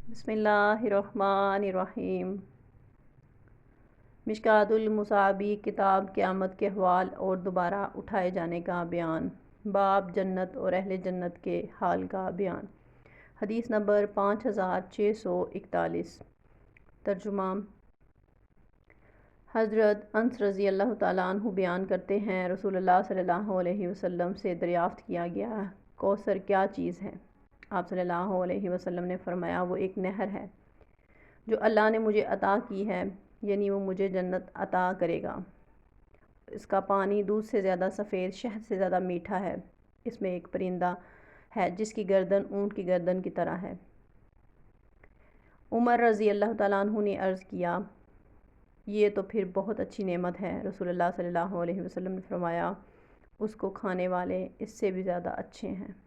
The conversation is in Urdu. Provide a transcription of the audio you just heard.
بسم اللہ الرحمن الرحیم۔ مشکوٰۃ المصابیح کتاب قیامت کے احوال اور دوبارہ اٹھائے جانے کا بیان۔ باب جنت اور اہل جنت کے حال کا بیان۔ حدیث نمبر 5641۔ ترجمہ۔ حضرت انس رضی اللہ تعالیٰ عنہ بیان کرتے ہیں، رسول اللہ صلی اللہ علیہ وسلم سے دریافت کیا گیا، کوثر کیا چیز ہے؟ آپ صلی اللہ علیہ وسلم نے فرمایا، وہ ایک نہر ہے جو اللہ نے مجھے عطا کی ہے، یعنی وہ مجھے جنت عطا کرے گا۔ اس کا پانی دودھ سے زیادہ سفید، شہد سے زیادہ میٹھا ہے۔ اس میں ایک پرندہ ہے جس کی گردن اونٹ کی گردن کی طرح ہے۔ عمر رضی اللہ تعالیٰ عنہ نے عرض کیا، یہ تو پھر بہت اچھی نعمت ہے۔ رسول اللہ صلی اللہ علیہ وسلم نے فرمایا، اس کو کھانے والے اس سے بھی زیادہ اچھے ہیں۔